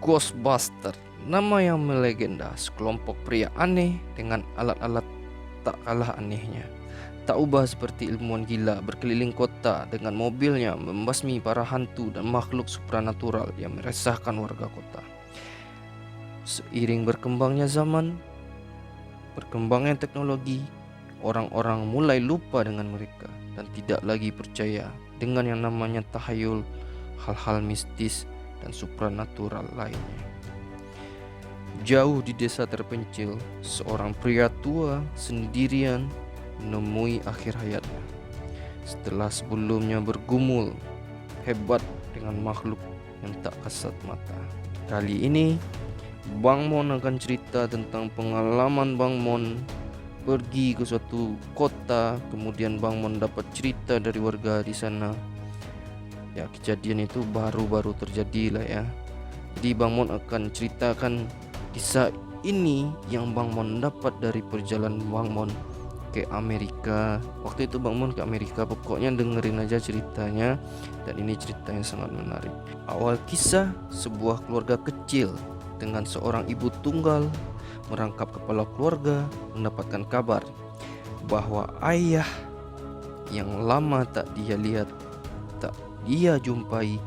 Ghostbuster, nama yang melegenda, sekelompok pria aneh dengan alat-alat tak kalah anehnya. Tak ubah seperti ilmuwan gila berkeliling kota dengan mobilnya membasmi para hantu dan makhluk supranatural yang meresahkan warga kota. Seiring berkembangnya zaman, perkembangan teknologi, orang-orang mulai lupa dengan mereka dan tidak lagi percaya dengan yang namanya tahayul, hal-hal mistis dan supranatural lainnya. Jauh di desa terpencil, seorang pria tua sendirian menemui akhir hayatnya. Setelah sebelumnya bergumul hebat dengan makhluk yang tak kasat mata. Kali ini Bang Mon akan cerita tentang pengalaman Bang Mon pergi ke suatu kota, kemudian Bang Mon dapat cerita dari warga di sana. Ya, kejadian itu baru-baru terjadi lah ya. Jadi Bang Mon akan ceritakan kisah ini yang Bang Mon dapat dari perjalanan Bang Mon ke Amerika. Waktu itu Bang Mon ke Amerika, pokoknya dengerin aja ceritanya. Dan ini ceritanya sangat menarik. Awal kisah, sebuah keluarga kecil dengan seorang ibu tunggal merangkap kepala keluarga mendapatkan kabar bahwa ayah yang lama tak dia lihat, tak dia jumpai,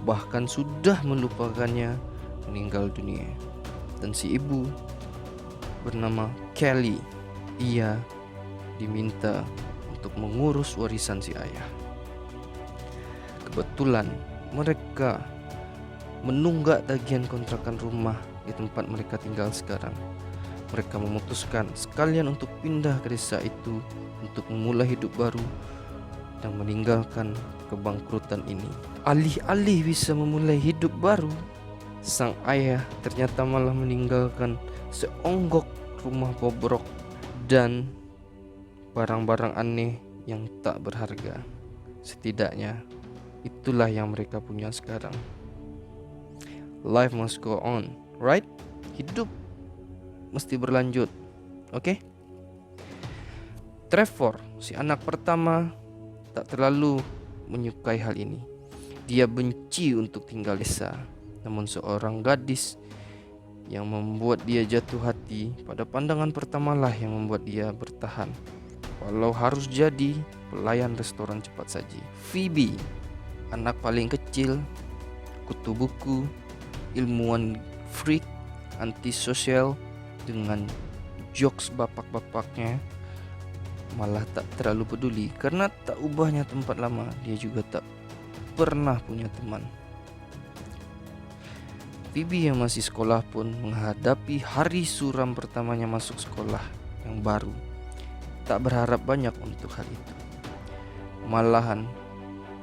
bahkan sudah melupakannya, meninggal dunia. Dan si ibu bernama Kelly, ia diminta untuk mengurus warisan si ayah. Kebetulan mereka menunggak tagihan kontrakan rumah di tempat mereka tinggal sekarang. Mereka memutuskan sekalian untuk pindah ke desa itu untuk memulai hidup baru dan meninggalkan kebangkrutan ini. Alih-alih bisa memulai hidup baru, sang ayah ternyata malah meninggalkan seonggok rumah bobrok dan barang-barang aneh yang tak berharga. Setidaknya itulah yang mereka punya sekarang. Life must go on, right? Hidup mesti berlanjut. Oke? Trevor, si anak pertama, tak terlalu menyukai hal ini. Dia benci untuk tinggal desa. Namun seorang gadis yang membuat dia jatuh hati pada pandangan pertamalah yang membuat dia bertahan walau harus jadi pelayan restoran cepat saji. Phoebe, anak paling kecil, kutu buku, ilmuwan freak, antisosial dengan jokes bapak-bapaknya, malah tak terlalu peduli karena tak ubahnya tempat lama, dia juga tak pernah punya teman. Phoebe yang masih sekolah pun menghadapi hari suram pertamanya masuk sekolah yang baru. Tak berharap banyak untuk hal itu. Malahan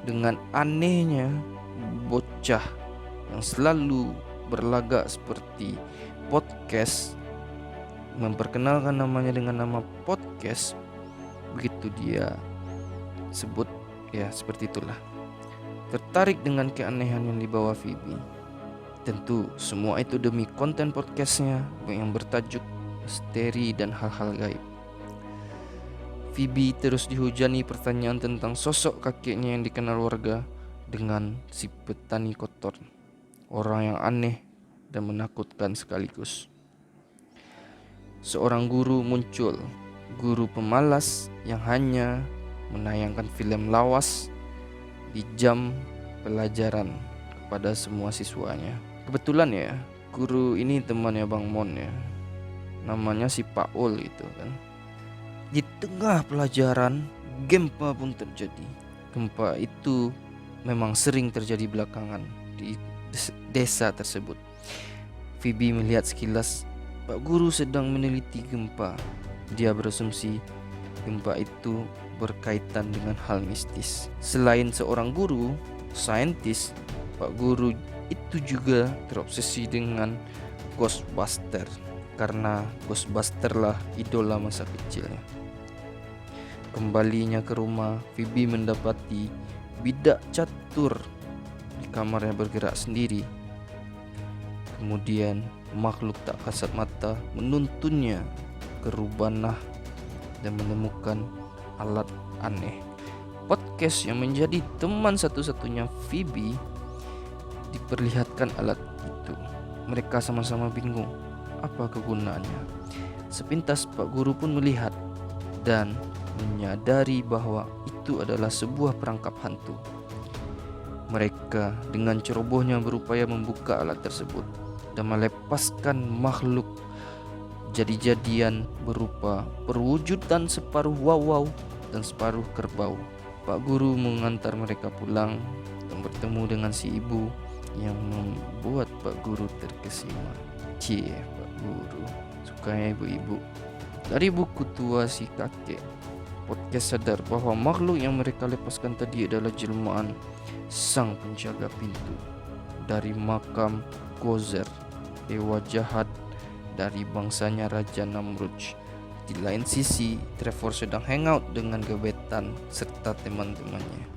dengan anehnya bocah yang selalu berlagak seperti podcast memperkenalkan namanya dengan nama podcast, begitu dia sebut, ya seperti itulah. Tertarik dengan keanehan yang dibawa Phoebe. Tentu semua itu demi konten podcastnya yang bertajuk misteri dan hal-hal gaib. Phoebe terus dihujani pertanyaan tentang sosok kakeknya yang dikenal warga dengan si petani kotor, orang yang aneh dan menakutkan sekaligus. Seorang guru muncul, guru pemalas yang hanya menayangkan film lawas di jam pelajaran kepada semua siswanya. Kebetulan ya, guru ini temannya Bang Mon ya. Namanya si Paul itu kan. Di tengah pelajaran, gempa pun terjadi. Gempa itu memang sering terjadi belakangan di desa tersebut. Phoebe melihat sekilas Pak Guru sedang meneliti gempa. Dia berasumsi gempa itu berkaitan dengan hal mistis. Selain seorang guru, saintis, Pak Guru itu juga terobsesi dengan Ghostbuster, karena Ghostbuster lah idola masa kecilnya. Kembalinya ke rumah, Phoebe mendapati bidak catur di kamarnya bergerak sendiri. Kemudian makhluk tak kasat mata menuntunnya ke rubanah dan menemukan alat aneh. Podcast yang menjadi teman satu-satunya Phoebe diperlihatkan alat itu. mereka sama-sama bingung apa kegunaannya. Sepintas Pak Guru pun melihat dan menyadari bahwa itu adalah sebuah perangkap hantu. Mereka dengan cerobohnya berupaya membuka alat tersebut dan melepaskan makhluk jadi-jadian berupa perwujudan separuh wawau dan separuh kerbau. Pak Guru mengantar mereka pulang dan bertemu dengan si ibu yang membuat Pak Guru terkesima. Cie, Pak Guru sukanya ibu-ibu. Dari buku tua si kakek, podcast sadar bahwa makhluk yang mereka lepaskan tadi adalah jelmaan sang penjaga pintu dari makam Gozer, dewa jahat dari bangsanya Raja Namruj. Di lain sisi, Trevor sedang hangout dengan gebetan serta teman-temannya.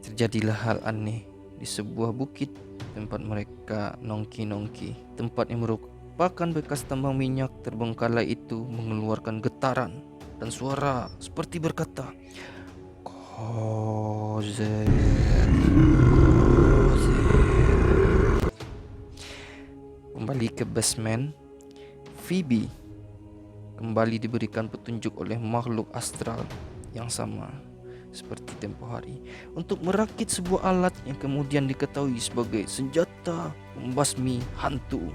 Terjadilah hal aneh di sebuah bukit tempat mereka nongki-nongki. Tempat yang merupakan bekas tambang minyak terbengkalai itu mengeluarkan getaran dan suara seperti berkata, Gozer, Gozer. Kembali ke basement, Phoebe kembali diberikan petunjuk oleh makhluk astral yang sama seperti tempo hari untuk merakit sebuah alat yang kemudian diketahui sebagai senjata membasmi hantu.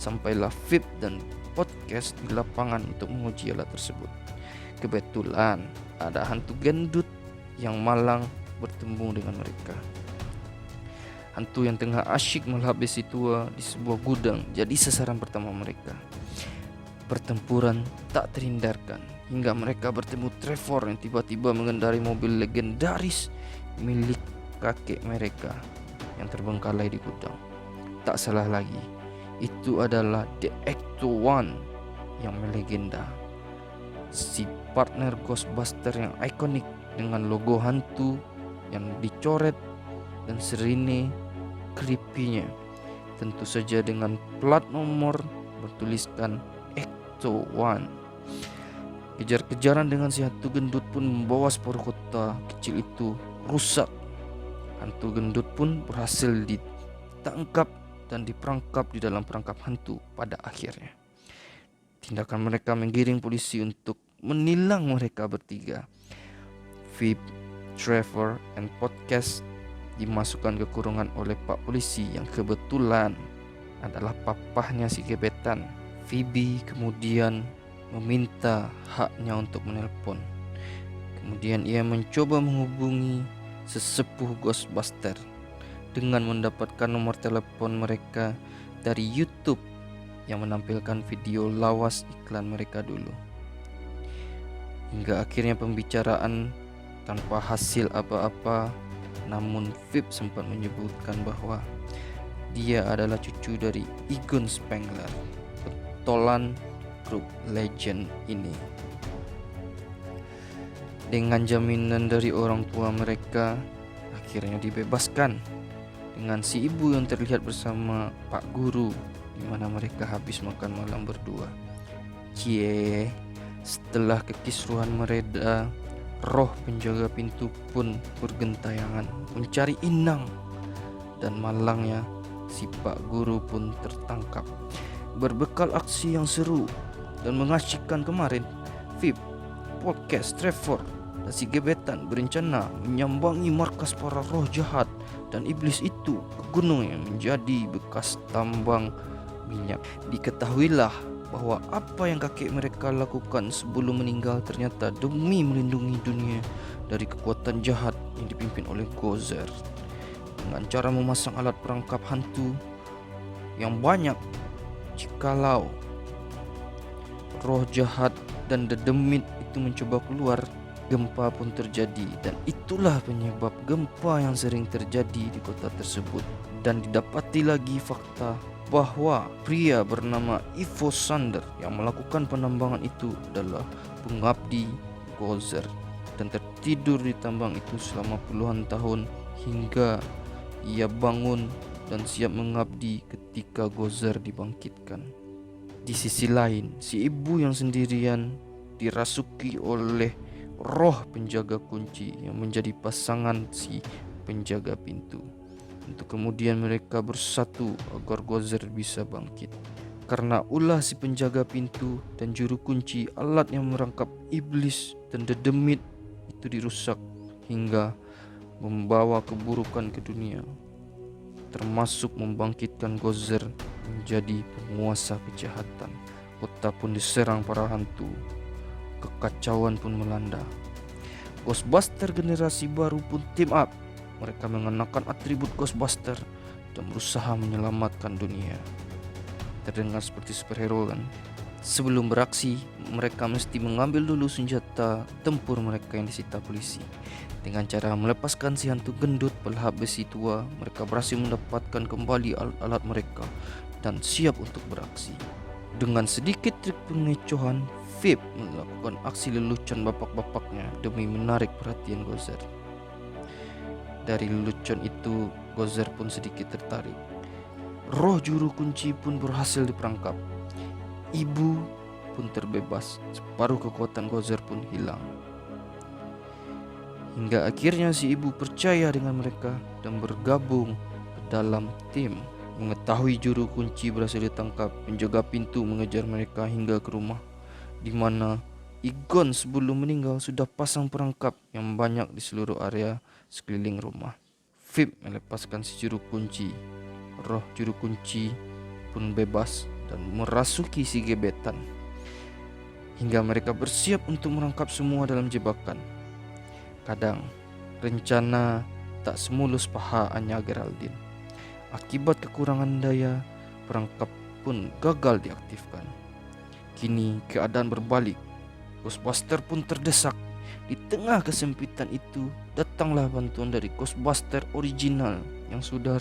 Sampailah Phoebe dan podcast di lapangan untuk menguji alat tersebut. Kebetulan ada hantu gendut yang malang bertemu dengan mereka. Hantu yang tengah asyik melahap besi tua di sebuah gudang jadi sasaran pertama mereka. Pertempuran tak terhindarkan hingga mereka bertemu Trevor yang tiba-tiba mengendarai mobil legendaris milik kakek mereka yang terbengkalai di gudang. Tak salah lagi, itu adalah The Ecto-1 yang melegenda. Si partner Ghostbuster yang ikonik dengan logo hantu yang dicoret dan sirine creepy-nya. Tentu saja dengan plat nomor bertuliskan Ecto-1. Kejar-kejaran dengan si hantu gendut pun membawa separuh kota kecil itu rusak. Hantu gendut pun berhasil ditangkap dan diperangkap di dalam perangkap hantu pada akhirnya. Tindakan mereka menggiring polisi untuk menilang mereka bertiga. Phoebe, Trevor, dan podcast dimasukkan ke kurungan oleh Pak Polisi yang kebetulan adalah papahnya si gebetan. Phoebe kemudian meminta haknya untuk menelpon. Kemudian ia mencoba menghubungi sesepuh Ghostbuster dengan mendapatkan nomor telepon mereka dari YouTube yang menampilkan video lawas iklan mereka dulu. Hingga akhirnya pembicaraan tanpa hasil apa-apa, namun Phoebe sempat menyebutkan bahwa dia adalah cucu dari Egon Spengler, petolan grup legend ini. Dengan jaminan dari orang tua mereka, akhirnya dibebaskan dengan si ibu yang terlihat bersama Pak Guru di mana mereka habis makan malam berdua. Cie, setelah kekisruhan mereda, roh penjaga pintu pun bergentayangan mencari inang dan malangnya si Pak Guru pun tertangkap. Berbekal aksi yang seru dan mengasyikkan kemarin, Phoebe, podcast, Trevor, dan si gebetan berencana menyambangi markas para roh jahat dan iblis itu ke gunung yang menjadi bekas tambang minyak. Diketahuilah bahwa apa yang kakek mereka lakukan sebelum meninggal ternyata demi melindungi dunia dari kekuatan jahat yang dipimpin oleh Gozer. Dengan cara memasang alat perangkap hantu yang banyak, jikalau roh jahat dan dedemit itu mencoba keluar, gempa pun terjadi. Dan itulah penyebab gempa yang sering terjadi di kota tersebut. Dan didapati lagi fakta bahwa pria bernama Ivo Sander yang melakukan penambangan itu adalah pengabdi Gozer dan tertidur di tambang itu selama puluhan tahun hingga ia bangun dan siap mengabdi ketika Gozer dibangkitkan. Di sisi lain, si ibu yang sendirian dirasuki oleh roh penjaga kunci yang menjadi pasangan si penjaga pintu. untuk kemudian mereka bersatu agar Gozer bisa bangkit. Karena ulah si penjaga pintu dan juru kunci, alat yang merangkap iblis dan dedemit itu dirusak hingga membawa keburukan ke dunia, termasuk membangkitkan Gozer menjadi penguasa kejahatan. Kota pun diserang para hantu, kekacauan pun melanda. Ghostbuster generasi baru pun team up. Mereka mengenakan atribut Ghostbuster dan berusaha menyelamatkan dunia. Terdengar seperti superhero kan? Sebelum beraksi, mereka mesti mengambil dulu senjata tempur mereka yang disita polisi. Dengan cara melepaskan si hantu gendut pelahap besi tua, mereka berhasil mendapatkan kembali alat-alat mereka dan siap untuk beraksi. Dengan sedikit trik pengecohan, Fib melakukan aksi lelucon bapak-bapaknya demi menarik perhatian Gozer. Dari lelucon itu, Gozer pun sedikit tertarik. Roh juru kunci pun berhasil diperangkap. Ibu pun terbebas, separuh kekuatan Gozer pun hilang. Hingga akhirnya si ibu percaya dengan mereka dan bergabung ke dalam tim. Mengetahui juru kunci berhasil ditangkap, penjaga pintu mengejar mereka hingga ke rumah, di mana Igon sebelum meninggal sudah pasang perangkap yang banyak di seluruh area sekeliling rumah. Fib melepaskan si juru kunci. Roh juru kunci pun bebas dan merasuki si gebetan, hingga mereka bersiap untuk merangkap semua dalam jebakan. Kadang rencana tak semulus paha Anya Geraldine. Akibat kekurangan daya, perangkap pun gagal diaktifkan. Kini keadaan berbalik. Ghostbuster pun terdesak. Di tengah kesempitan itu, datanglah bantuan dari Ghostbuster original yang sudah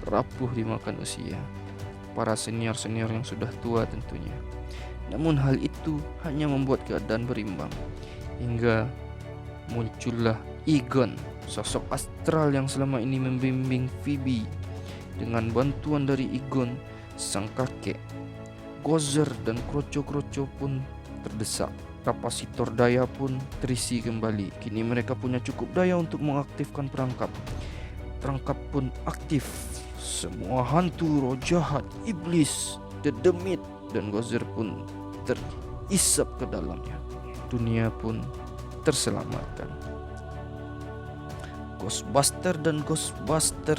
rapuh dimakan usia, para senior-senior yang sudah tua tentunya. Namun hal itu hanya membuat keadaan berimbang, hingga muncullah Igon, sosok astral yang selama ini membimbing Phoebe. Dengan bantuan dari Igon, sang kakek, Gozer dan kroco-kroco pun terdesak. Kapasitor daya pun terisi kembali. Kini mereka punya cukup daya untuk mengaktifkan perangkap. Perangkap pun aktif. Semua hantu, roh jahat, iblis, dedemit, dan Gozer pun terisap ke dalamnya. Dunia pun terselamatkan. Ghostbuster dan Ghostbuster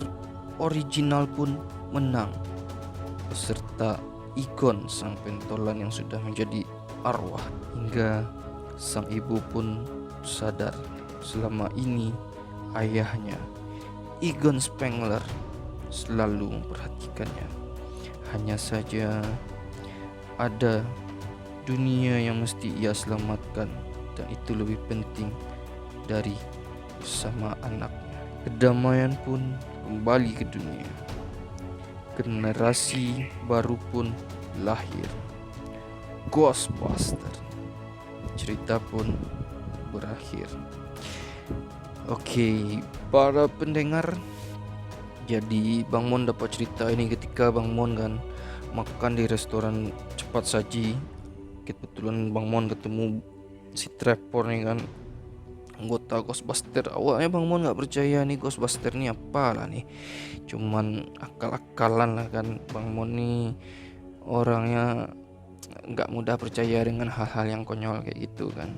original pun menang, beserta Igon, sang pentolan yang sudah menjadi arwah. Hingga sang ibu pun sadar selama ini ayahnya, Igon Spengler, selalu memperhatikannya. Hanya saja ada dunia yang mesti ia selamatkan, dan itu lebih penting dari bersama anaknya. Kedamaian pun kembali ke dunia. Generasi baru pun lahir, Ghostbuster. Cerita pun berakhir. Oke, para pendengar, jadi Bang Mon dapat cerita ini ketika Bang Mon kan makan di restoran cepat saji. Kebetulan Bang Mon ketemu si Trevor nih kan, anggota Ghostbuster. Awalnya Bang Mon gak percaya nih Ghostbuster nih apalah nih, cuman akal-akalan lah kan. Bang Mon nih orangnya gak mudah percaya dengan hal-hal yang konyol kayak gitu kan.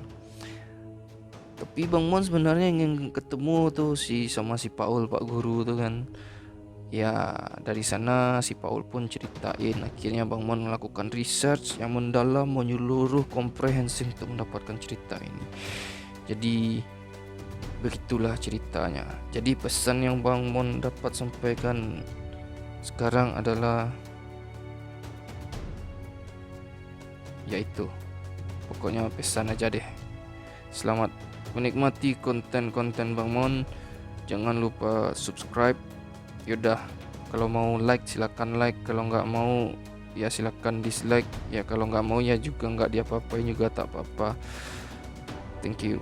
Tapi Bang Mon sebenarnya ingin ketemu tuh sama si Paul, Pak Guru tuh kan. Ya dari sana si Paul pun ceritain. Akhirnya Bang Mon melakukan research yang mendalam, menyeluruh, komprehensif untuk mendapatkan cerita ini. Jadi begitulah ceritanya. Jadi pesan yang Bang Mon dapat sampaikan sekarang adalah yaitu, pokoknya pesan aja deh. Selamat menikmati konten-konten Bang Mon. Jangan lupa subscribe. Yaudah, kalau mau like silakan like, kalau nggak mau ya silakan dislike. Ya kalau nggak mau ya juga nggak diapa-apain juga tak apa-apa. Thank you.